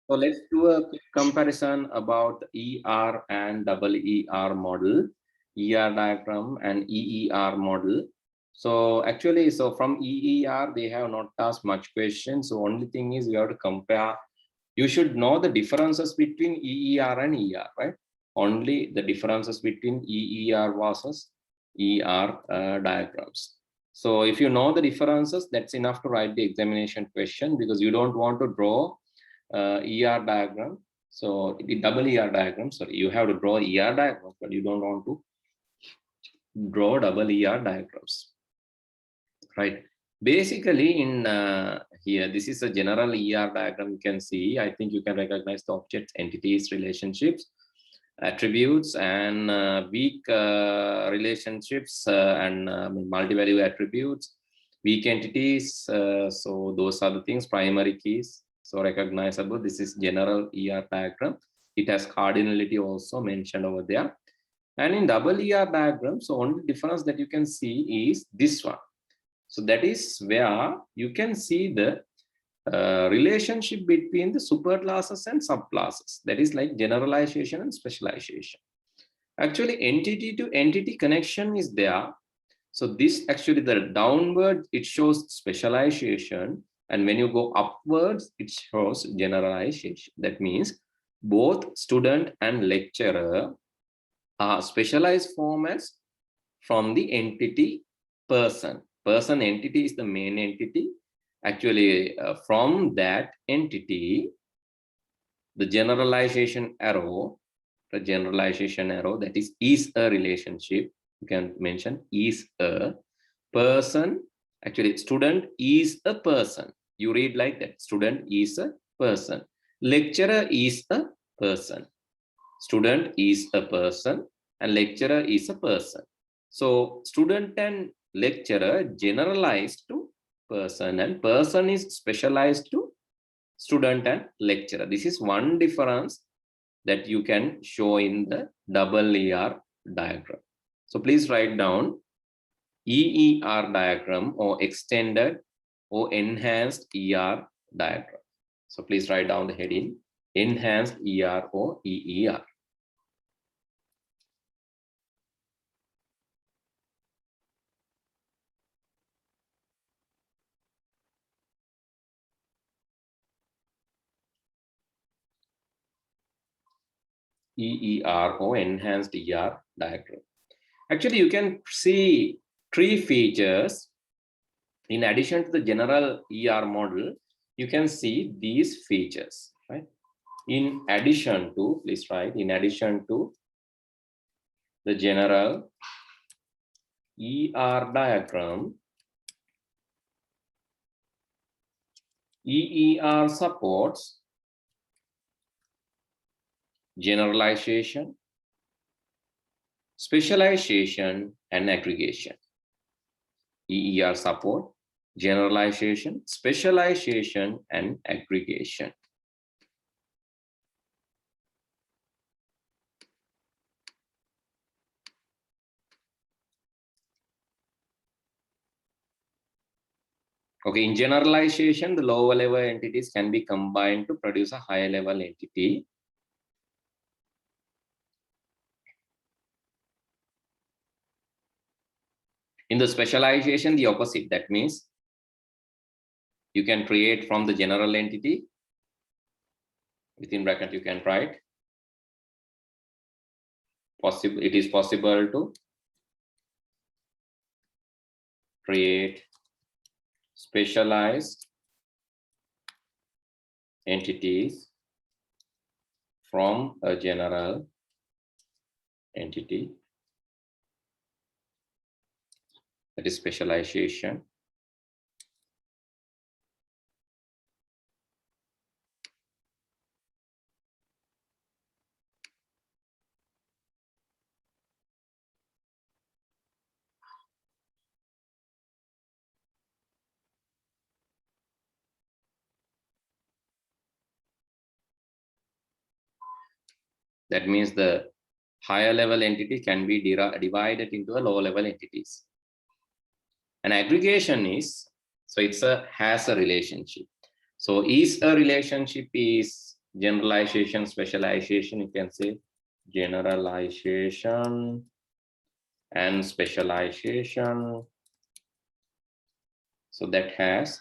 So let's do a quick comparison about ER and double ER model, ER diagram and EER model. So actually, so from EER, they have not asked much questions. So only thing is you have to compare. You should know the differences between EER and ER, right? Only the differences between EER versus ER diagrams. So if you know the differences, that's enough to write the examination question, because you don't want to draw ER diagram. So the double ER diagram, sorry, you have to draw ER diagrams, but you don't want to draw double ER diagrams, right? Basically in here, this is a general ER diagram. You can see, I think you can recognize the objects, entities, relationships, attributes, and weak relationships, and multi-value attributes, weak entities. So those are the things, primary keys. So recognizable, this is general ER diagram. It has cardinality also mentioned over there. And in double ER diagram, so only difference that you can see is this one. So that is where you can see the relationship between the superclasses and subclasses. That is like generalization and specialization. Actually, entity to entity connection is there. So this actually, the downward, it shows specialization. And when you go upwards, it shows generalization. That means both student and lecturer are specialized formats from the entity person. Person entity is the main entity. Actually, from that entity, the generalization arrow, that is a relationship. You can mention is a person. Actually, student is a person. You read like that. Student is a person. Lecturer is a person. Student is a person and lecturer is a person. So student and lecturer generalized to person, and person is specialized to student and lecturer. This is one difference that you can show in the double ER diagram. So please write down EER diagram, or extended or enhanced ER diagram. So please write down the heading, enhanced ER or EER. EER or enhanced ER diagram. Actually, you can see three features. In addition to the general ER model, you can see these features, right? In addition to, please write, in addition to the general ER diagram, EER supports generalization, specialization, and aggregation. EER support generalization, specialization, and aggregation. Okay, in generalization, the lower level entities can be combined to produce a higher level entity. In the specialization, the opposite. That means you can create from the general entity, within bracket you can write, it is possible to create specialized entities from a general entity. That is specialization. That means the higher level entity can be divided into a lower level entities. And aggregation is, so it's has a relationship. So is a relationship is generalization, specialization, you can say generalization and specialization. So that has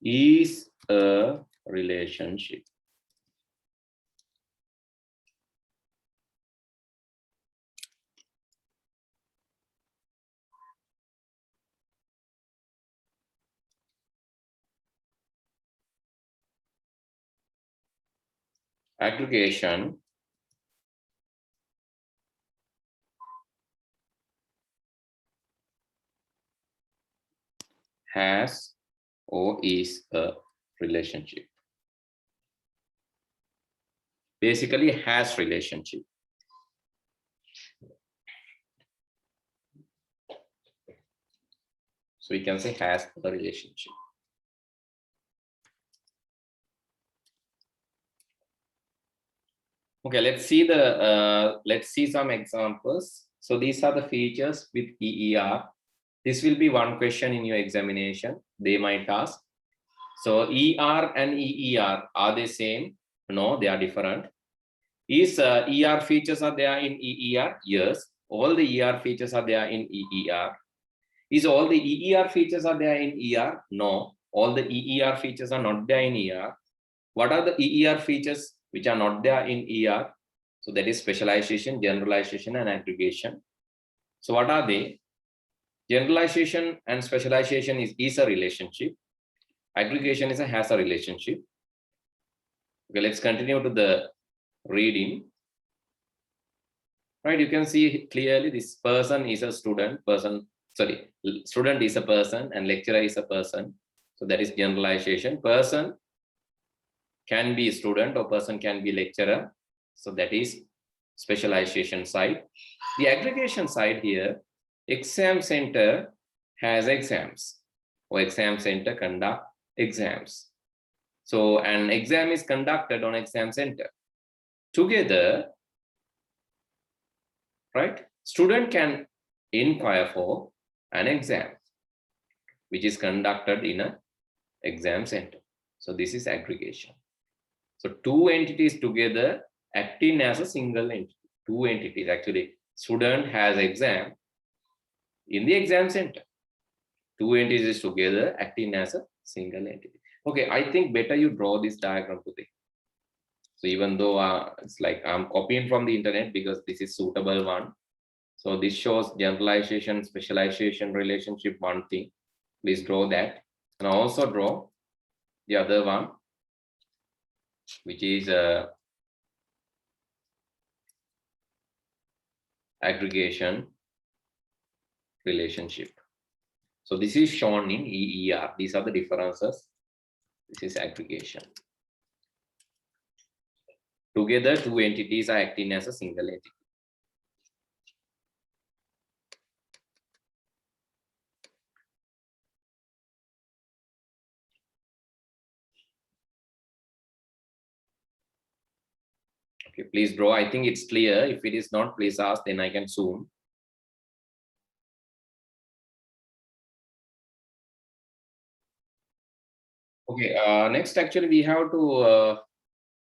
is a relationship. Aggregation has or is a relationship. Basically has relationship. So we can say has a relationship. Okay, let's see some examples. So these are the features with EER. This will be one question in your examination. They might ask. So ER and EER, are they same? No, they are different. Is ER features are there in EER? Yes. All the ER features are there in EER. Is all the EER features are there in ER? No. All the EER features are not there in ER. What are the EER features which are not there in ER? So that is specialization, generalization, and aggregation. So what are they? Generalization and specialization is a relationship. Aggregation has a relationship. Okay, let's continue to the reading. Right, you can see clearly this person is a student, student is a person and lecturer is a person. So that is generalization. Person can be student or person can be lecturer. So that is specialization side. The aggregation side here, exam center has exams or exam center conduct exams. So an exam is conducted on exam center. Together, right? Student can inquire for an exam which is conducted in an exam center. So this is aggregation. So two entities together acting as a single entity. Two entities, actually, student has exam in the exam center. Two entities together acting as a single entity. Okay, I think better you draw this diagram today. So even though it's like I'm copying from the internet because this is suitable one. So this shows generalization, specialization relationship, one thing. Please draw that. And also draw the other one, which is aggregation relationship. So this is shown in EER. These are the differences. This is aggregation. Together, two entities are acting as a single entity. Okay, please draw. I think it's clear. If it is not, please ask, then I can zoom. Okay, next actually we have to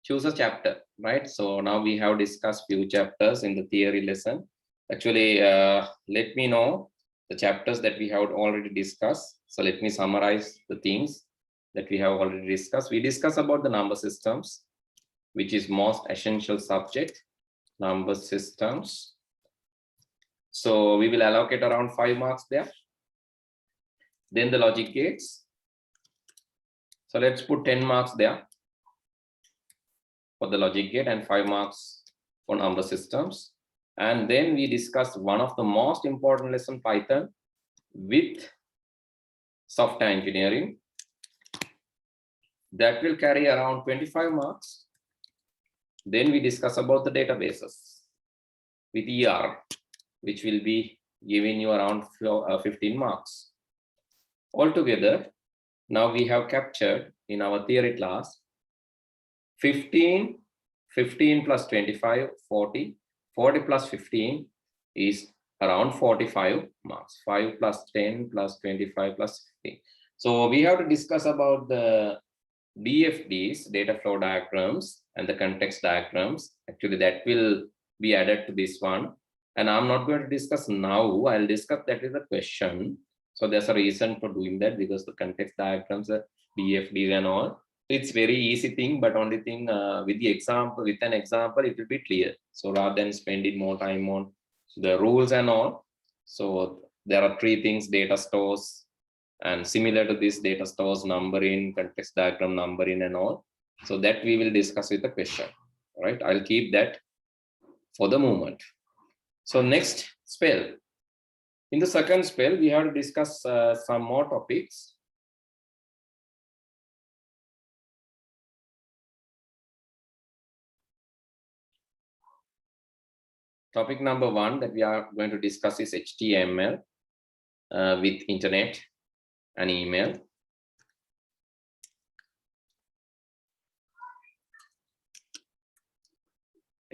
choose a chapter, right? So now we have discussed few chapters in the theory lesson. Actually, let me know the chapters that we have already discussed. So let me summarize the things that we have already discussed. We discussed about the number systems, which is most essential subject, number systems. So we will allocate around 5 marks there. Then the logic gates. So let's put 10 marks there for the logic gate and 5 marks for number systems. And then we discuss one of the most important lesson, Python with software engineering. That will carry around 25 marks. Then we discuss about the databases with ER, which will be giving you around 15 marks. Altogether, now we have captured in our theory class 15 plus 25, 40, 40 plus 15 is around 45 marks, 5 plus 10 plus 25 plus 15. So we have to discuss about the DFDs, data flow diagrams, and the context diagrams. Actually, that will be added to this one. And I'm not going to discuss now. I'll discuss that is a question. So there's a reason for doing that, because the context diagrams, DFDs and all, it's very easy thing, but only thing with the example, with an example, it will be clear. So rather than spending more time on the rules and all, so there are three things: data stores, and similar to this, data stores, numbering, context diagram, numbering and all. So that we will discuss with the question. All right, I'll keep that for the moment. So next spell. In the second spell, we have to discuss some more topics. Topic number one that we are going to discuss is HTML with internet and email.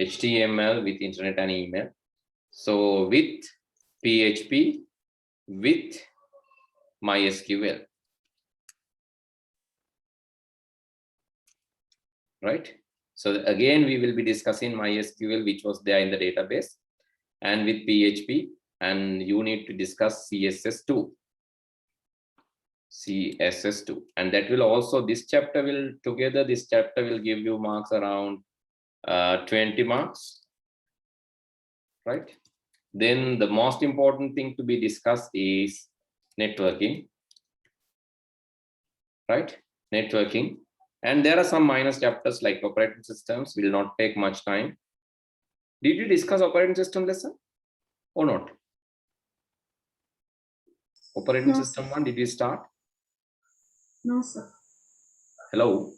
HTML with internet and email. So with PHP, with MySQL. Right? So again, we will be discussing MySQL, which was there in the database, and with PHP, and you need to discuss CSS2. CSS2, and that will also, this chapter will together, this chapter will give you marks around 20 marks, right? Then the most important thing to be discussed is networking, right? Networking. And there are some minor chapters like operating systems, will not take much time. Did you discuss operating system lesson or not? Operating system one, did you start? No, sir. Hello?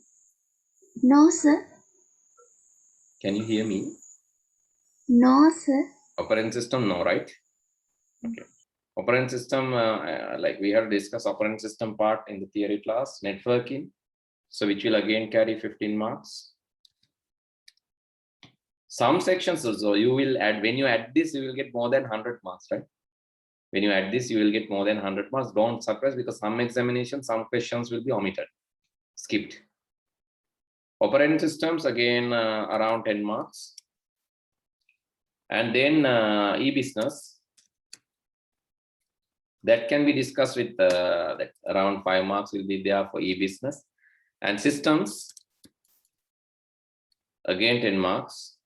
No, sir. Can you hear me? No, sir. Operating system, no, right? Okay. Operating system, like we have discussed operating system part in the theory class. Networking, so which will again carry 15 marks. Some sections also you will add, when you add this, you will get more than 100 marks, right? When you add this, you will get more than 100 marks. Don't surprise, because some examinations, some questions will be omitted, skipped. Operating systems, again, around 10 marks. And then e-business, that can be discussed with that around 5 marks will be there for e-business. And systems, again 10 marks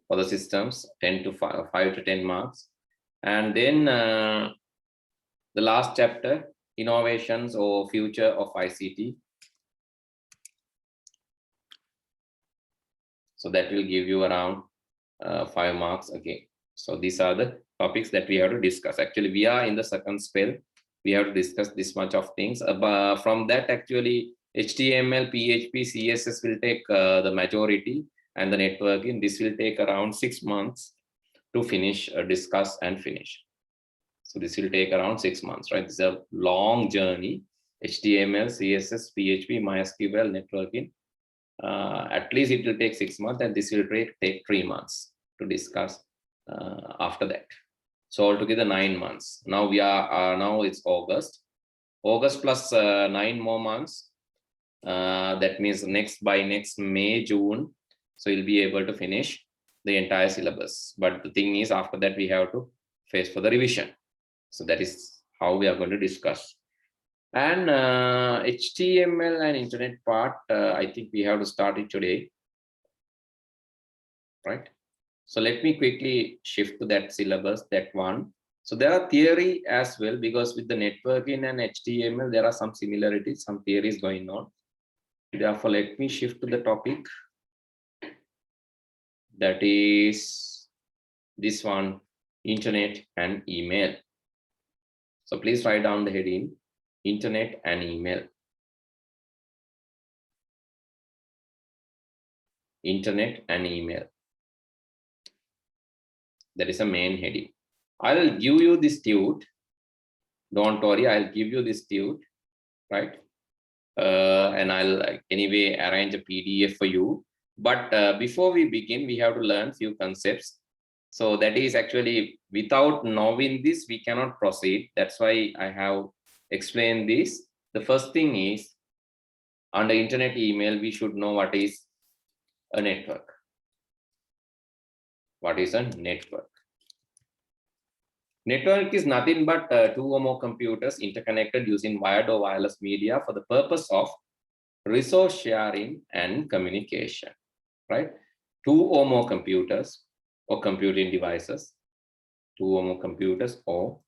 for the systems, 5 to 10 marks. And then the last chapter, innovations or future of ICT. So that will give you around 5 marks again. So these are the topics that we have to discuss. Actually, we are in the second spell. We have to discuss this much of things. From that, actually, HTML, PHP, CSS will take the majority, and the networking, this will take around 6 months to finish, discuss and finish. So this will take around 6 months, right? It's a long journey. HTML, CSS, PHP, MySQL, networking. At least it will take 6 months, and this will take 3 months to discuss after that. So altogether 9 months. Now we are now it's August plus 9 more months. That means by next May, June, so you'll be able to finish the entire syllabus. But the thing is, after that we have to face for the revision. So that is how we are going to discuss. And HTML and internet part, I think we have to start it today, right? So let me quickly shift to that syllabus, that one. So there are theory as well, because with the networking and HTML, there are some similarities, some theories going on. Therefore, let me shift to the topic. That is this one, internet and email. So please write down the heading, internet and email. Internet and email. That is a main heading. I'll give you this tute. Don't worry, I'll give you this tute, right? And I'll anyway arrange a PDF for you. But before we begin, we have to learn few concepts. So that is actually, without knowing this, we cannot proceed. That's why I have explained this. The first thing is, Under internet email, we should know what is a network. What is a network? Network is nothing but two or more computers interconnected using wired or wireless media for the purpose of resource sharing and communication, right? Two or more computers or computing devices. Two or more computers or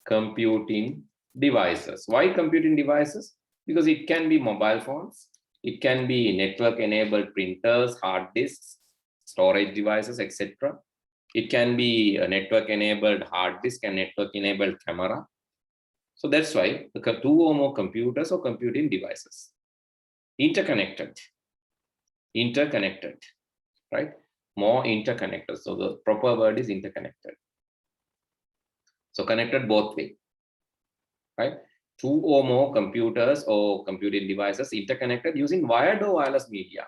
computing devices. Why computing devices? Because it can be mobile phones, it can be network-enabled printers, hard disks, storage devices, etc. It can be a network-enabled hard disk and network-enabled camera. So that's why the two or more computers or computing devices. Interconnected, right? More interconnected. So the proper word is interconnected. So connected both ways, right? Two or more computers or computing devices interconnected using wired or wireless media.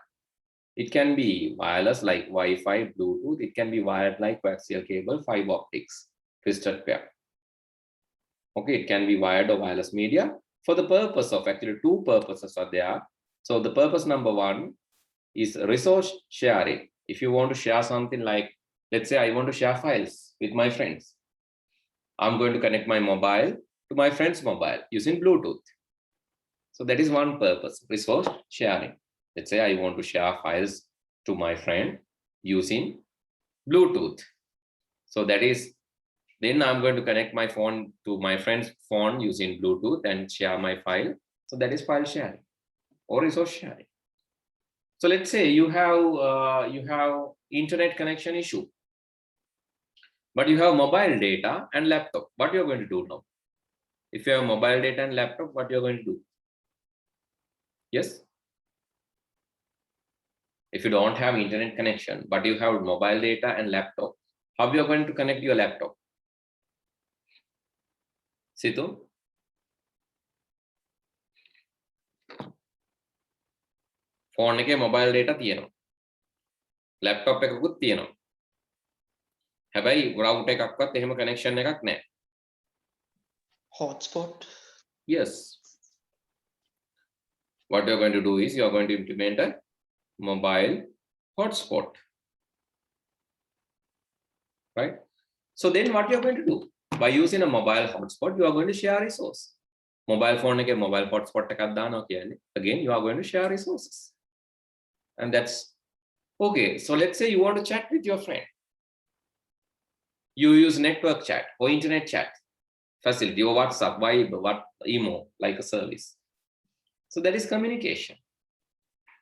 It can be wireless like Wi-Fi, Bluetooth. It can be wired like coaxial cable, fiber optics, twisted pair. Okay, it can be wired or wireless media for the purpose of, actually two purposes are there. So the purpose number one is resource sharing. If you want to share something like, let's say I want to share files with my friends. I'm going to connect my mobile to my friend's mobile using Bluetooth. So that is one purpose, resource sharing. Let's say I want to share files to my friend using Bluetooth. So that is, then I'm going to connect my phone to my friend's phone using Bluetooth and share my file. So that is file sharing or resource sharing. So let's say you have internet connection issue, but you have mobile data and laptop. What you're going to do now? If you have mobile data and laptop, what you're going to do? Yes. If you don't have internet connection, but you have mobile data and laptop, how you are going to connect your laptop? Situ? Phone එකේ mobile data තියෙනවා. Laptop එකකුත් තියෙනවා. හැබැයි router එකක්වත් එහෙම connection එකක් නැහැ. Hotspot. Yes. What you're going to do is you're going to implement a mobile hotspot. Right? So then what you're going to do? By using a mobile hotspot, you are going to share resource. Mobile phone එකේ mobile hotspot එකක් දානවා කියන්නේ. Again, you are going to share resources. And that's okay. So let's say you want to chat with your friend. You use network chat or internet chat facility or WhatsApp, Viber, email, like a service. So that is communication.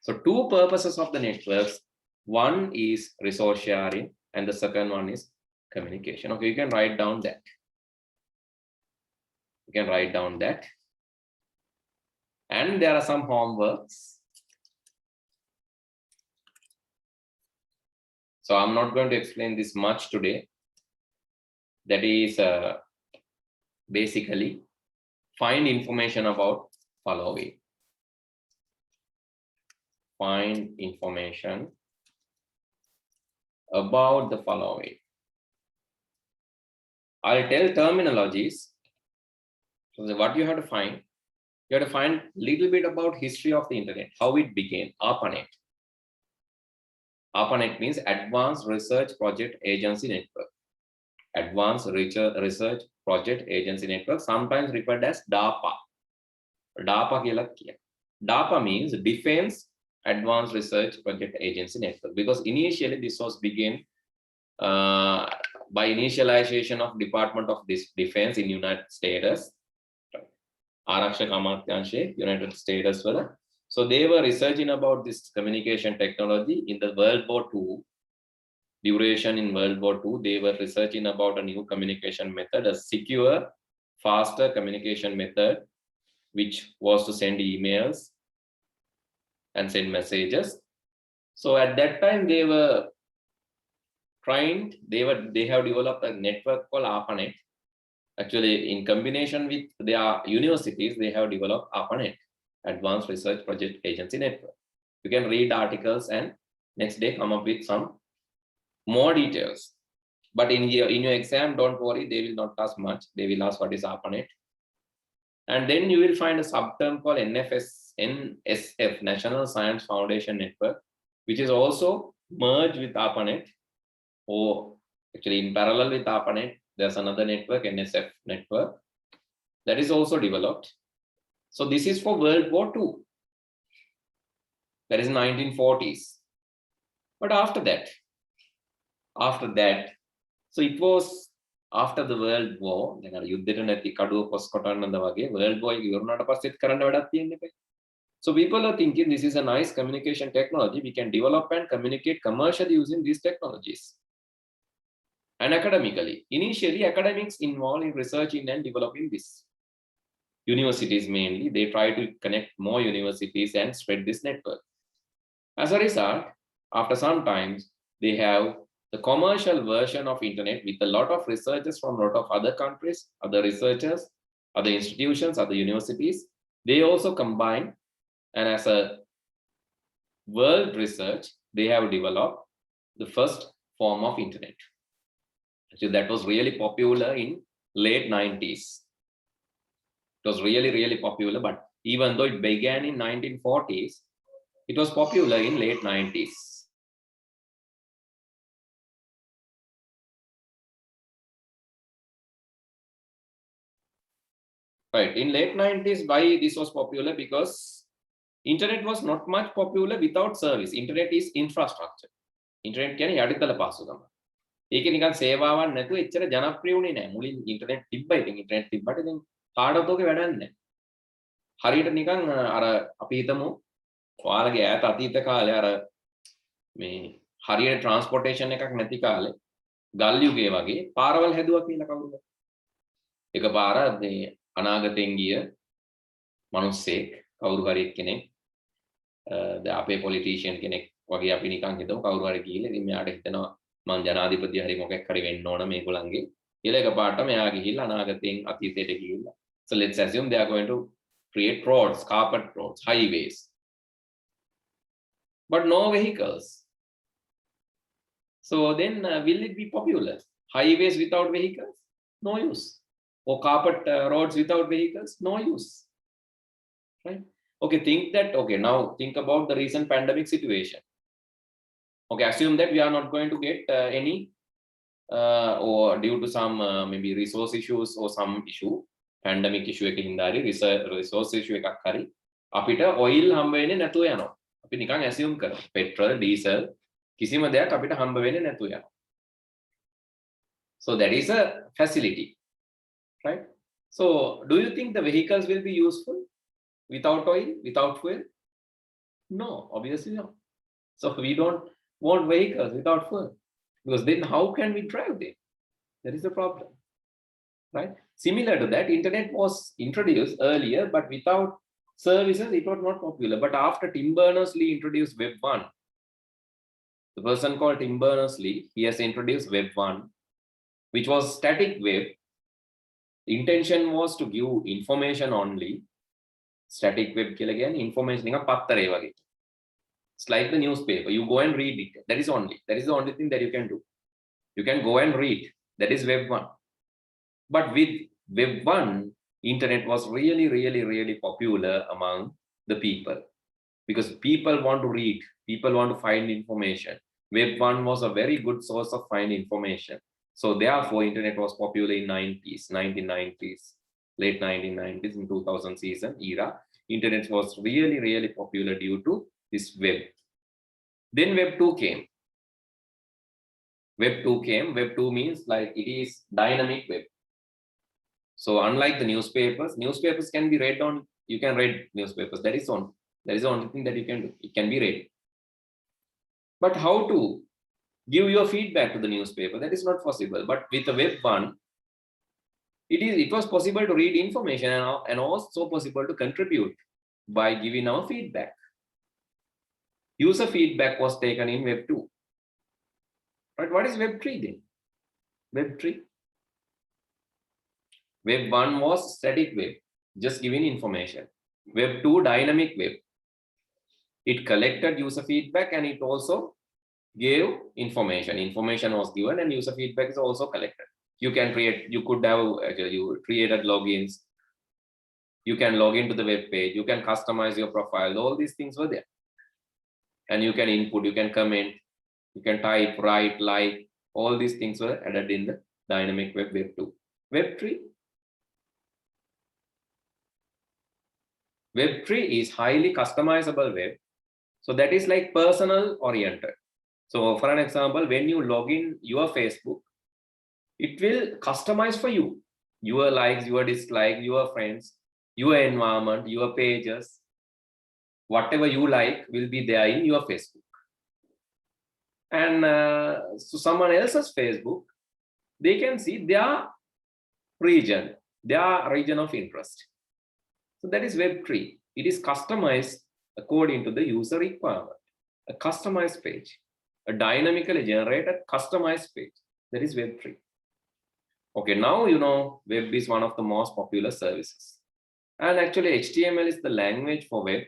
So two purposes of the networks. One is resource sharing and the second one is communication. Okay, you can write down that. You can write down that. And there are some homeworks. So I'm not going to explain this much today. That is basically find information about following. Find information about the following. I'll tell terminologies. So what you have to find, you have to find a little bit about history of the internet, how it began, ARPANET. ARPANET means Advanced Research Project Agency Network. Advanced Research Project Agency Network, sometimes referred as DARPA. DARPA means Defense Advanced Research Project Agency Network, because initially this was began by initialization of Department of Defense in United States. Arakshak Amartyanshe, United States as well. So they were researching about this communication technology in the World War II. Duration in World War II, they were researching about a new communication method, a secure, faster communication method, which was to send emails and send messages. So at that time, they were trying, they have developed a network called ARPANET. Actually, in combination with their universities, they have developed ARPANET, Advanced Research Project Agency Network. You can read articles and next day come up with some more details. But in your exam, don't worry, they will not ask much. They will ask what is ARPANET. And then you will find a subterm called NFS NSF, National Science Foundation Network, which is also merged with ARPANET, or actually in parallel with ARPANET, there's another network, NSF network, that is also developed. So this is for World War II. That is 1940s. But after that, so it was after the World War, World War, so people are thinking this is a nice communication technology. We can develop and communicate commercially using these technologies. And academically, initially academics involved in researching and developing this. Universities mainly, they try to connect more universities and spread this network. As a result, after some time, they have the commercial version of internet with a lot of researchers from a lot of other countries, other researchers, other institutions, other universities. They also combine, and as a world research, they have developed the first form of internet. Actually, that was really popular in late 90s. It was really, really popular, but even though it began in 1940s, it was popular in late 90s. Right, in late 90s, why this was popular? Because internet was not much popular without service. Internet is infrastructure. Internet කියන්නේ යටිතල පහසුකම. ඒක නිකන් සේවාවක් නැතුව එච්චර ජනප්‍රිය වුණේ නැහැ. මුලින් internet තිබ්බා. ඉතින් ඉන්ටර්නෙට් තිබ්බට ඉතින් කාටවත් ඕකේ වැඩක් නැහැ. හරියට නිකන් අර අපි හිතමු ඔයාලගේ ඈත අතීත කාලේ අර මේ හරියට ට්‍රාන්ස්පෝර්ටේෂන් එකක් නැති කාලේ ගල් යුගයේ වගේ පාරවල් හැදුවා කියලා කවුරුද? එකපාර මේ අනාගතෙන් ගිය මිනිස්සෙක් කවුරු හරි කෙනෙක් අපේ පොලිටිෂියන් කෙනෙක් වගේ අපි නිකන් හිතමු කවුරු හරි ගිහිල්ලා ඉතින් මෙයාට හිතනවා මං ජනාධිපති හරි මොකක් හරි වෙන්න ඕන මේගොල්ලන්ගේ කියලා එකපාරට මෙයා ගිහිල්ලා අනාගතෙන් අතීතයට ගිහිල්ලා. So let's assume they are going to create roads, carpet roads, highways, but no vehicles. So then will it be popular? Highways without vehicles? No use. Or carpet roads without vehicles? No use. Right? Okay, now think about the recent pandemic situation. Okay, assume that we are not going to get any or due to some maybe resource issues or some issue, pandemic issue එකකින් හරි resource issue එකක් හරි අපිට oil හම්බ වෙන්නේ නැතුව යනවා. අපි නිකන් assume කරමු. petrol, diesel කිසිම දෙයක් අපිට හම්බ වෙන්නේ නැතුව යනවා. So that is a facility, right? So do you think the vehicles will be useful without oil, without fuel? No, obviously not. So we don't want vehicles without fuel, because then how can we drive them? That is the problem, right? Similar to that, internet was introduced earlier, but without services, it was not popular. But after Tim Berners-Lee introduced Web 1, the person called Tim Berners-Lee, he has introduced Web 1, which was static web. The intention was to give information only. Static web කියලා කියන්නේ information නිකන් පත්තරේ වගේ. It's like the newspaper. You go and read it. That is the only thing that you can do. You can go and read. That is Web 1. But with Web 1, internet was really, really, really popular among the people, because people want to read, people want to find information. Web 1 was a very good source of find information. So therefore, internet was popular in 1990s, late 1990s, in 2000 season era. Internet was really, really popular due to this web. Then Web 2 came. Web 2 means like it is dynamic web. So unlike the newspapers can be read on, you can read newspapers. That is the only thing that you can do. It can be read. But how to give your feedback to the newspaper? That is not possible. But with the Web 1, it was possible to read information and also possible to contribute by giving our feedback. User feedback was taken in Web 2. Right? What is Web 3 then? Web 3. Web 1 was static web, just giving information. Web 2, dynamic web. It collected user feedback and it also gave information. Information was given and user feedback is also collected. You could have, you created logins, You can log into the web page. You can customize your profile. All these things were there. And you can input, you can comment, you can type, write, like. All these things were added in the dynamic web, Web 2. Web 3. Web 3 is highly customizable web. So that is like personal oriented. So for an example, when you log in your Facebook, it will customize for you. Your likes, your dislikes, your friends, your environment, your pages, whatever you like will be there in your Facebook. And so someone else's Facebook, they can see their region of interest. So that is Web 3. It is customized according to the user requirement. A customized page, a dynamically generated customized page. That is Web 3. Okay, now you know web is one of the most popular services. And actually HTML is the language for web.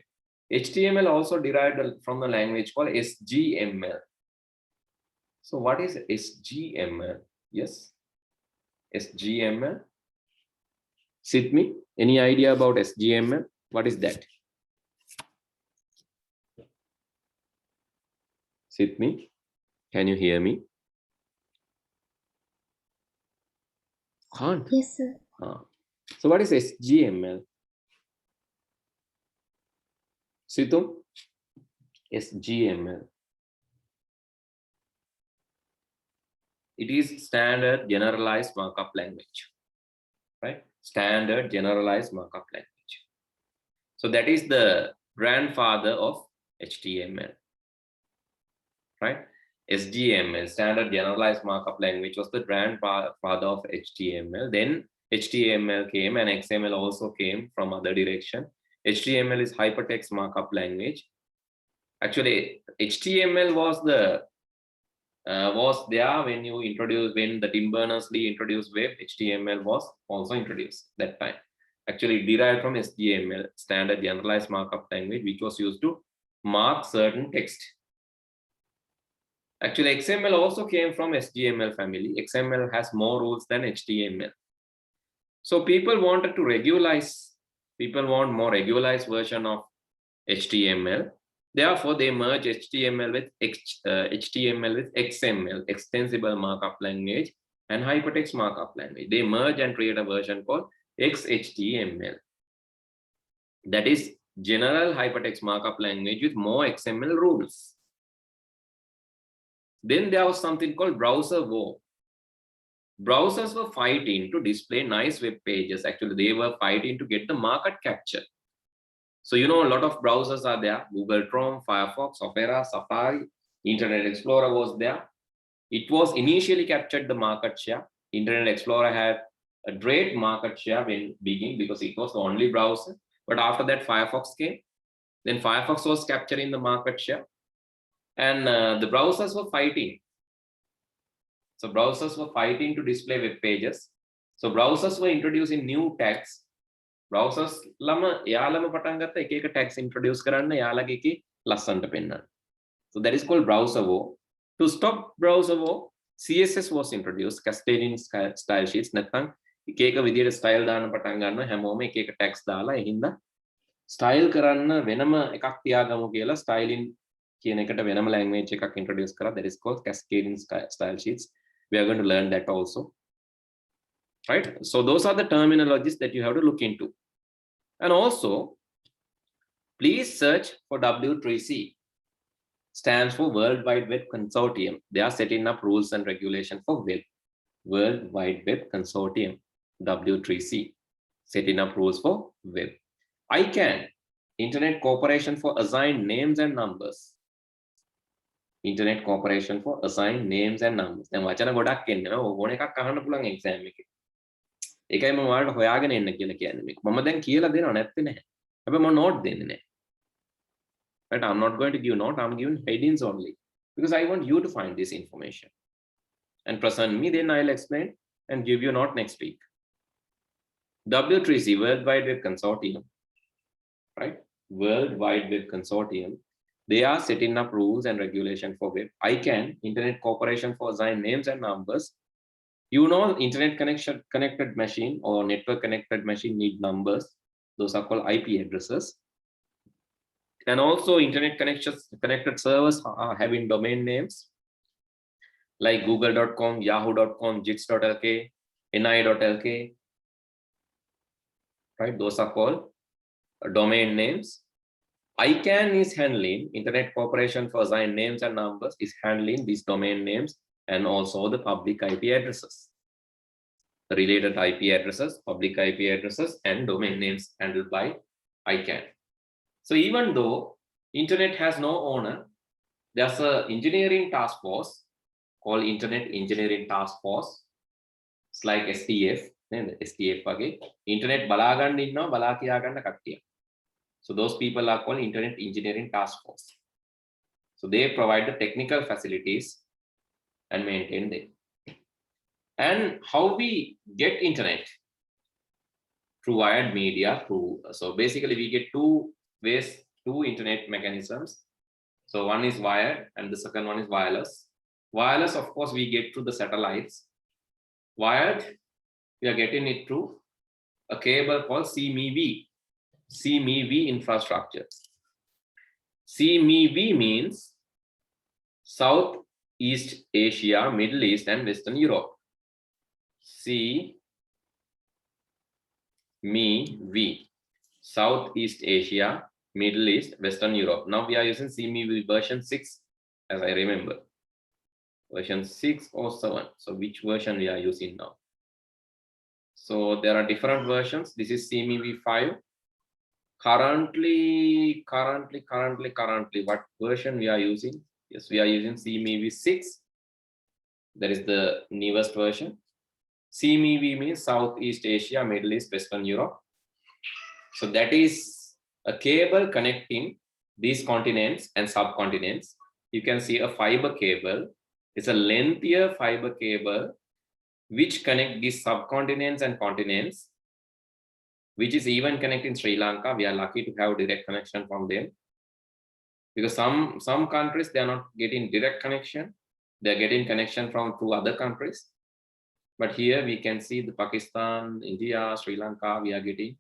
HTML also derived from the language called SGML. So what is SGML? Yes, SGML. Sidmi, any idea about SGML? What is that? Sidmi, can you hear me? Can't. Yes, sir. So what is SGML? Situm? SGML. It is standard generalized markup language, right? Standard generalized markup language. So that is the grandfather of HTML, right? SGML, standard generalized markup language, was the grandfather of HTML. Then HTML came and XML also came from other direction. HTML is hypertext markup language. Actually, HTML was there when the Tim Berners-Lee introduced web. HTML was also introduced that time. Actually derived from SGML, standard generalized markup language, which was used to mark certain text. Actually, XML also came from SGML family. XML has more rules than HTML. So people wanted to regularize, people want more regularized version of HTML. Therefore, they merge HTML with XML, extensible markup language, and hypertext markup language. They merge and create a version called XHTML. That is general hypertext markup language with more XML rules. Then there was something called browser war. Browsers were fighting to display nice web pages. Actually, they were fighting to get the market capture. So, you know, a lot of browsers are there. Google Chrome, Firefox, Opera, Safari, Internet Explorer was there. It was initially captured the market share. Internet Explorer had a great market share when beginning because it was the only browser. But after that, Firefox came. Then Firefox was capturing the market share. And the browsers were fighting. So browsers were fighting to display web pages. So browsers were introducing new tags. Browsers lama යාලම පටන් ගත්ත එක එක tags introduce කරන්න යාලගේ එකේ ලස්සනට පෙන්නන්න. So that is called browser war. To stop browser war, CSS was introduced, cascading style sheets. නැත්නම් එක එක විදියට style දාන්න පටන් ගන්නවා හැමෝම එක එක tags දාලා ඒ හින්දා style කරන්න වෙනම එකක් තියාගමු කියලා styling කියන එකට වෙනම language එකක් introduce කරා. That is called cascading style sheets. We are going to learn that also. Right? So those are the terminologies that you have to look into. And also, please search for W3C. Stands for World Wide Web Consortium. They are setting up rules and regulation for web. World Wide Web Consortium, W3C, setting up rules for web. ICANN, Internet Corporation for Assigned Names and Numbers. Internet Corporation for Assigned Names and Numbers. දැන් වචන ගොඩක් එන්නේ ඕන එකක් අහන්න පුළුවන් exam එකේ. ඒකයි මම ඔයාලට හොයාගෙන එන්න කියලා කියන්නේ මේක. මම දැන් කියලා දෙනව නැත්තේ නැහැ. හැබැයි මම note දෙන්නේ නැහැ. Right? I'm not going to give note. I'm giving headings only because I want you to find this information and present me. Then I'll explain and give you note next week. W3C, World Wide Web Consortium, right? World Wide Web Consortium. They are setting up rules and regulation for web. ICANN, Internet Corporation for Assigned Names and Numbers. You know, internet connected machine or network connected machine need numbers. Those are called IP addresses. And also internet connected servers are having domain names like google.com, yahoo.com, jits.lk, ni.lk, right? Those are called domain names. ICANN is handling, Internet Corporation for Assigned Names and Numbers is handling these domain names and also the public IP addresses. The related IP addresses, public IP addresses, and domain names handled by ICANN. So even though Internet has no owner, there's an engineering task force called Internet Engineering Task Force. It's like STF, STF again. Internet balagan inno bala kiya ganna kattiya. So those people are called Internet Engineering Task Force. So they provide the technical facilities and maintain them. And how we get internet? Through wired media, so basically we get two ways, two internet mechanisms. So one is wired and the second one is wireless. Wireless, of course, we get through the satellites. Wired, we are getting it through a cable called CMEV. CMEV infrastructure. CMEV means Southeast Asia, Middle East, and Western Europe. CMEV, Southeast Asia, Middle East, Western Europe. Now we are using CMEV version 6, as I remember. Version 6 or 7. So which version we are using now? So there are different versions. This is CMEV 5. Currently, what version we are using? Yes, we are using CMEV 6. That is the newest version. CMEV means Southeast Asia, Middle East, Western Europe. So that is a cable connecting these continents and subcontinents. You can see a fiber cable. It's a lengthier fiber cable which connect these subcontinents and continents, which is even connecting Sri Lanka. We are lucky to have direct connection from them. Because some countries, they are not getting direct connection. They're getting connection from two other countries. But here we can see the Pakistan, India, Sri Lanka, we are getting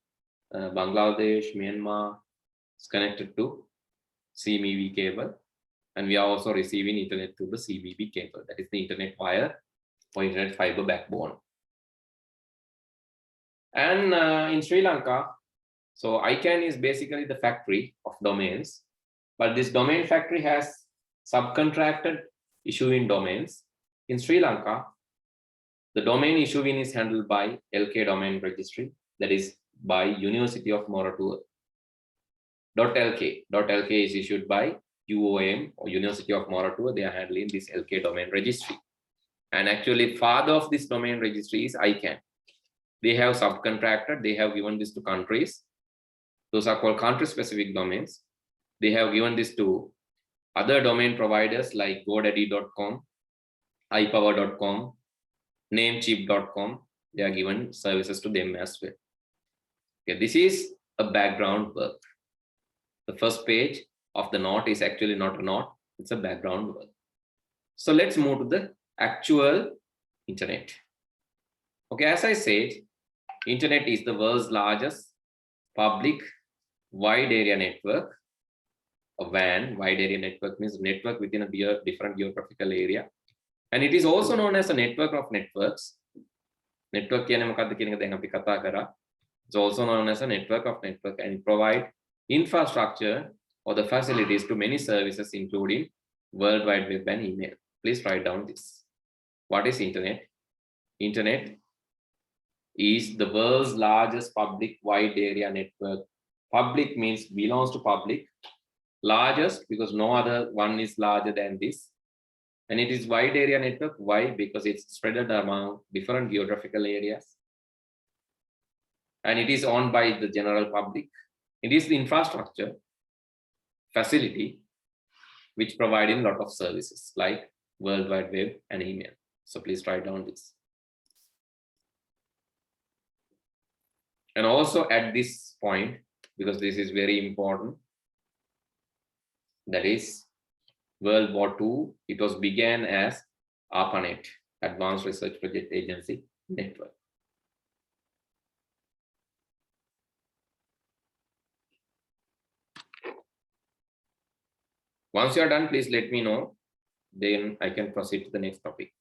Bangladesh, Myanmar is connected to CMEV cable. And we are also receiving internet through the CMEV cable. That is the internet wire or internet fiber backbone. And in Sri Lanka, so ICANN is basically the factory of domains, but this domain factory has subcontracted issuing domains. In Sri Lanka, the domain issuing is handled by LK Domain Registry, that is by University of Moratuwa. .lk is issued by UOM or University of Moratuwa. They are handling this LK Domain Registry. And actually, father of this domain registry is ICANN. They have subcontracted, they have given this to countries. Those are called country-specific domains. They have given this to other domain providers like GoDaddy.com, iPower.com, Namecheap.com. They are given services to them as well. Okay, this is a background work. The first page of the note is actually not a note, it's a background work. So let's move to the actual internet. Okay, as I said, internet is the world's largest public wide area network. A WAN, wide area network, means network within a different geographical area. And it is also known as a network of networks. Network it's also known as a network of network, and provide infrastructure or the facilities to many services, including World Wide Web and email. Please write down this. What is internet? Internet is the world's largest public wide area network. Public means belongs to public. Largest because no other one is larger than this. And it is wide area network. Why? Because it's spread among different geographical areas. And it is owned by the general public. It is the infrastructure facility which providing a lot of services like World Wide Web and email. So please write down this. And also at this point, because this is very important, that is World War II, it was began as ARPANET, Advanced Research Project Agency Network. Once you are done, please let me know. Then I can proceed to the next topic.